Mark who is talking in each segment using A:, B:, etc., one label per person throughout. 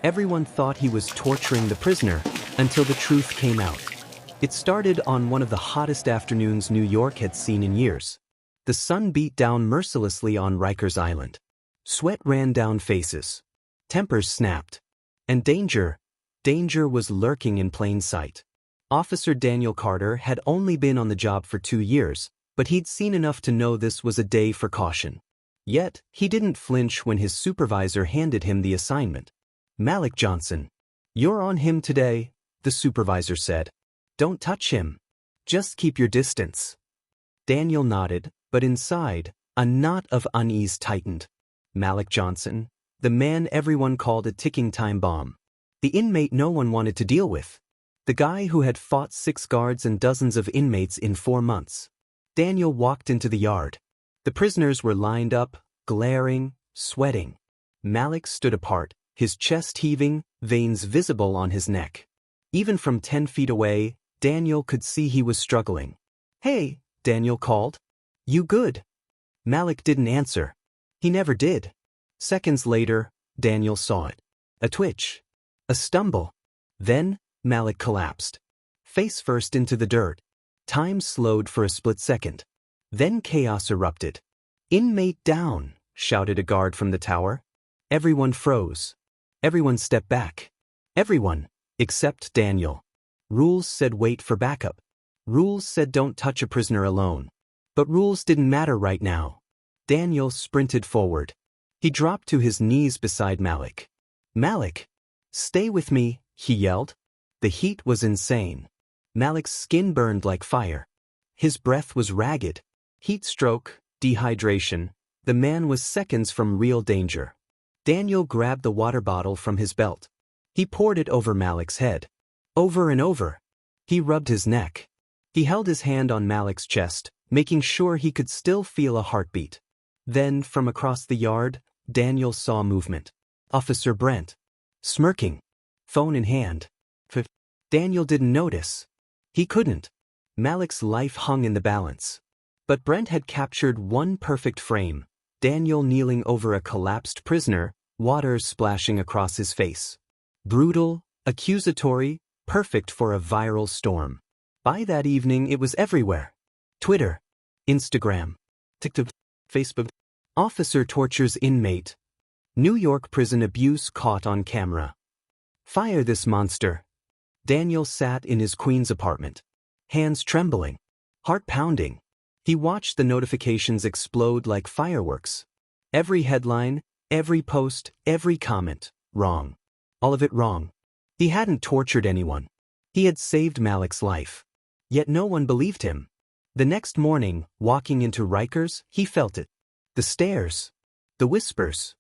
A: Everyone thought he was torturing the prisoner until the truth came out. It started on one of the hottest afternoons New York had seen in years. The sun beat down mercilessly on Rikers Island. Sweat ran down faces. Tempers snapped. And danger was lurking in plain sight. Officer Daniel Carter had only been on the job for 2 years, but he'd seen enough to know this was a day for caution. Yet, he didn't flinch when his supervisor handed him the assignment. "Malik Johnson. You're on him today," the supervisor said. "Don't touch him. Just keep your distance." Daniel nodded, but inside, a knot of unease tightened. Malik Johnson, the man everyone called a ticking time bomb. The inmate no one wanted to deal with. The guy who had fought 6 guards and dozens of inmates in 4 months. Daniel walked into the yard. The prisoners were lined up, glaring, sweating. Malik stood apart, his chest heaving, veins visible on his neck. Even from 10 feet away, Daniel could see he was struggling. "Hey," Daniel called. "You good?" Malik didn't answer. He never did. Seconds later, Daniel saw it. A twitch. A stumble. Then, Malik collapsed. Face first into the dirt. Time slowed for a split second. Then chaos erupted. "Inmate down," shouted a guard from the tower. Everyone froze. Everyone stepped back. Everyone, except Daniel. Rules said wait for backup. Rules said don't touch a prisoner alone. But rules didn't matter right now. Daniel sprinted forward. He dropped to his knees beside Malik. "Malik, stay with me," he yelled. The heat was insane. Malik's skin burned like fire. His breath was ragged. Heat stroke, dehydration. The man was seconds from real danger. Daniel grabbed the water bottle from his belt. He poured it over Malik's head. Over and over. He rubbed his neck. He held his hand on Malik's chest, making sure he could still feel a heartbeat. Then, from across the yard, Daniel saw movement. Officer Brent. Smirking. Phone in hand. Daniel didn't notice. He couldn't. Malik's life hung in the balance. But Brent had captured one perfect frame. Daniel kneeling over a collapsed prisoner, water splashing across his face. Brutal, accusatory, perfect for a viral storm. By that evening it was everywhere. Twitter, Instagram, TikTok, Facebook. Officer tortures inmate. New York prison abuse caught on camera. Fire this monster. Daniel sat in his Queens apartment. Hands trembling. Heart pounding. He watched the notifications explode like fireworks. Every headline, every post, every comment. Wrong. All of it wrong. He hadn't tortured anyone. He had saved Malik's life. Yet no one believed him. The next morning, walking into Rikers, he felt it. The stares. The whispers.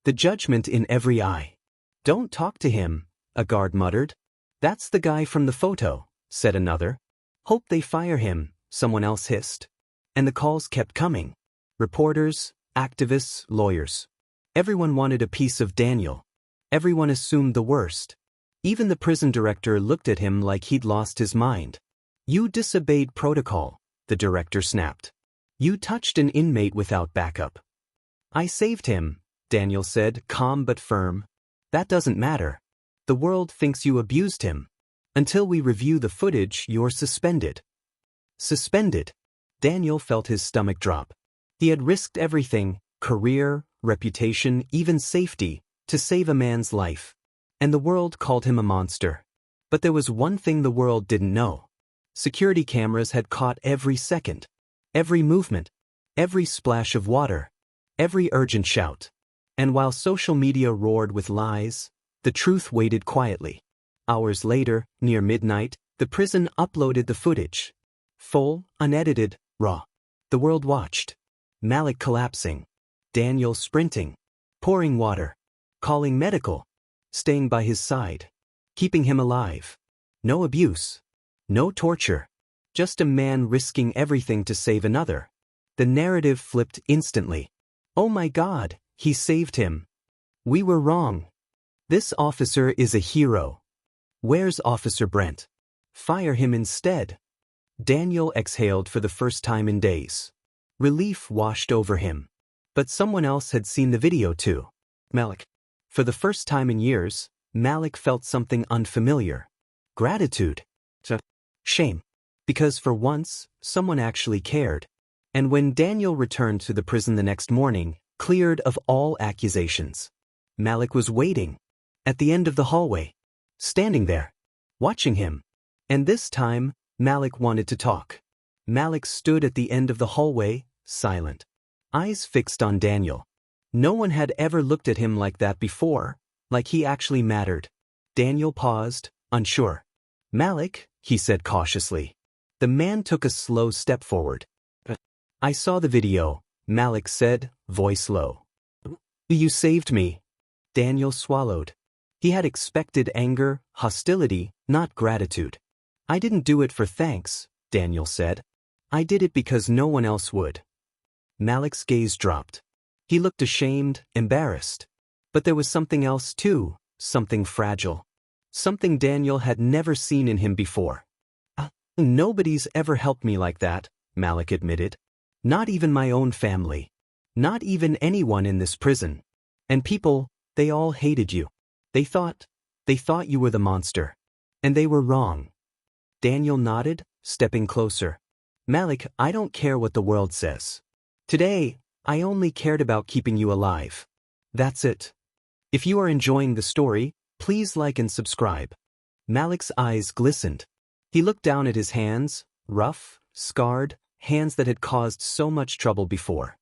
A: The judgment in every eye. "Don't talk to him," a guard muttered. "That's the guy from the photo," said another. "Hope they fire him," someone else hissed. And the calls kept coming. Reporters, activists, lawyers. Everyone wanted a piece of Daniel. Everyone assumed the worst. Even the prison director looked at him like he'd lost his mind. "You disobeyed protocol," the director snapped. "You touched an inmate without backup." "I saved him," Daniel said, calm but firm. "That doesn't matter. The world thinks you abused him. Until we review the footage, you're suspended." Suspended. Daniel felt his stomach drop. He had risked everything, career, reputation, even safety, to save a man's life. And the world called him a monster. But there was one thing the world didn't know. Security cameras had caught every second. Every movement. Every splash of water. Every urgent shout. And while social media roared with lies, the truth waited quietly. Hours later, near midnight, the prison uploaded the footage. Full, unedited, raw. The world watched. Malik collapsing. Daniel sprinting. Pouring water. Calling medical. Staying by his side. Keeping him alive. No abuse. No torture. Just a man risking everything to save another. The narrative flipped instantly. "Oh my God, he saved him. We were wrong. This officer is a hero. Where's Officer Brent? Fire him instead." Daniel exhaled for the first time in days. Relief washed over him. But someone else had seen the video too. Malik. For the first time in years, Malik felt something unfamiliar. Gratitude. Shame. Because for once, someone actually cared. And when Daniel returned to the prison the next morning, cleared of all accusations, Malik was waiting at the end of the hallway, standing there, watching him. And this time, Malik wanted to talk. Malik stood at the end of the hallway, silent, eyes fixed on Daniel. No one had ever looked at him like that before, like he actually mattered. Daniel paused, unsure. "Malik," he said cautiously. The man took a slow step forward. "I saw the video," Malik said, voice low. "You saved me." Daniel swallowed. He had expected anger, hostility, not gratitude. "I didn't do it for thanks," Daniel said. "I did it because no one else would." Malik's gaze dropped. He looked ashamed, embarrassed. But there was something else too, something fragile. Something Daniel had never seen in him before. "Nobody's ever helped me like that," Malik admitted. "Not even my own family. Not even anyone in this prison. And people, they all hated you. They thought you were the monster. And they were wrong." Daniel nodded, stepping closer. "Malik, I don't care what the world says. Today, I only cared about keeping you alive. That's it. If you are enjoying the story, please like and subscribe." Malik's eyes glistened. He looked down at his hands, rough, scarred, hands that had caused so much trouble before.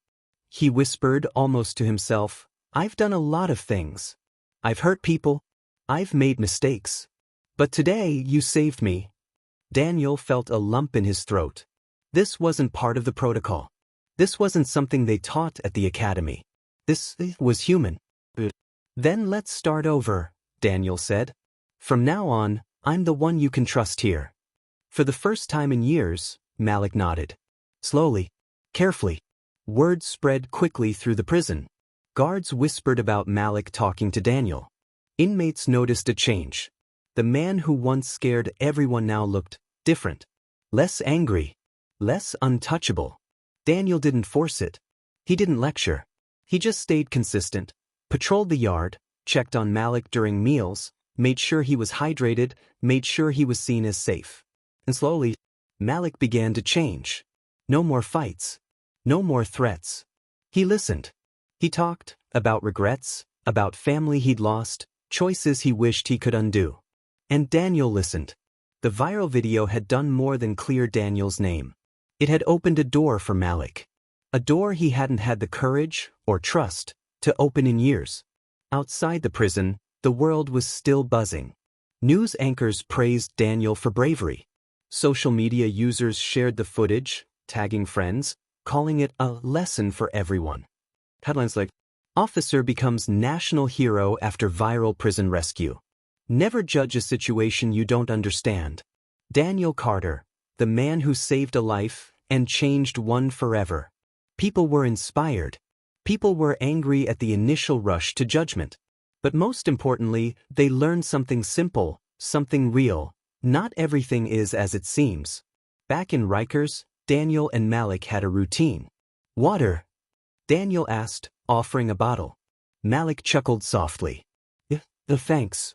A: He whispered almost to himself, "I've done a lot of things. I've hurt people. I've made mistakes. But today you saved me." Daniel felt a lump in his throat. This wasn't part of the protocol. This wasn't something they taught at the academy. This was human. "Then let's start over," Daniel said. "From now on, I'm the one you can trust here." For the first time in years, Malik nodded. Slowly, carefully. Word spread quickly through the prison. Guards whispered about Malik talking to Daniel. Inmates noticed a change. The man who once scared everyone now looked different. Less angry. Less untouchable. Daniel didn't force it. He didn't lecture. He just stayed consistent, patrolled the yard, checked on Malik during meals, made sure he was hydrated, made sure he was seen as safe. And slowly, Malik began to change. No more fights. No more threats. He listened. He talked about regrets, about family he'd lost, choices he wished he could undo. And Daniel listened. The viral video had done more than clear Daniel's name. It had opened a door for Malik. A door he hadn't had the courage, or trust, to open in years. Outside the prison, the world was still buzzing. News anchors praised Daniel for bravery. Social media users shared the footage, tagging friends, calling it a lesson for everyone. Headlines like, "Officer becomes national hero after viral prison rescue." "Never judge a situation you don't understand." Daniel Carter, the man who saved a life and changed one forever. People were inspired. People were angry at the initial rush to judgment. But most importantly, they learned something simple, something real. Not everything is as it seems. Back in Rikers, Daniel and Malik had a routine. "Water?" Daniel asked, offering a bottle. Malik chuckled softly. Thanks."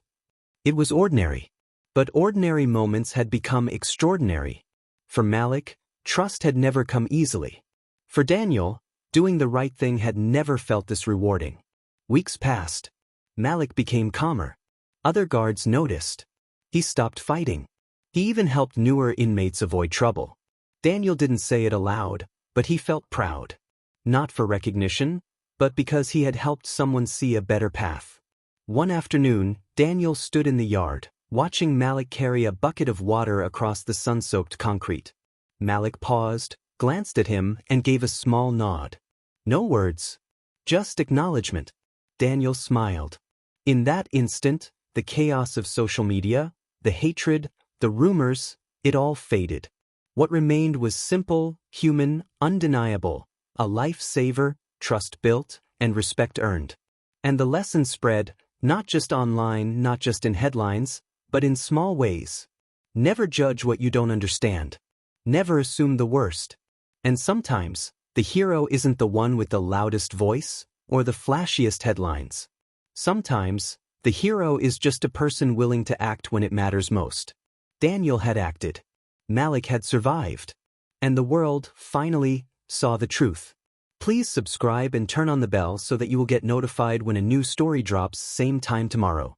A: It was ordinary. But ordinary moments had become extraordinary. For Malik, trust had never come easily. For Daniel, doing the right thing had never felt this rewarding. Weeks passed. Malik became calmer. Other guards noticed. He stopped fighting. He even helped newer inmates avoid trouble. Daniel didn't say it aloud, but he felt proud. Not for recognition, but because he had helped someone see a better path. One afternoon, Daniel stood in the yard, watching Malik carry a bucket of water across the sun-soaked concrete. Malik paused, glanced at him, and gave a small nod. No words. Just acknowledgement. Daniel smiled. In that instant, the chaos of social media, the hatred, the rumors, it all faded. What remained was simple, human, undeniable, a life-saver, trust built, and respect earned. And the lesson spread, not just online, not just in headlines, but in small ways. Never judge what you don't understand. Never assume the worst. And sometimes, the hero isn't the one with the loudest voice or the flashiest headlines. Sometimes, The hero is just a person willing to act when it matters most. Daniel had acted. Malik had survived. And the world, finally, saw the truth. Please subscribe and turn on the bell so that you will get notified when a new story drops same time tomorrow.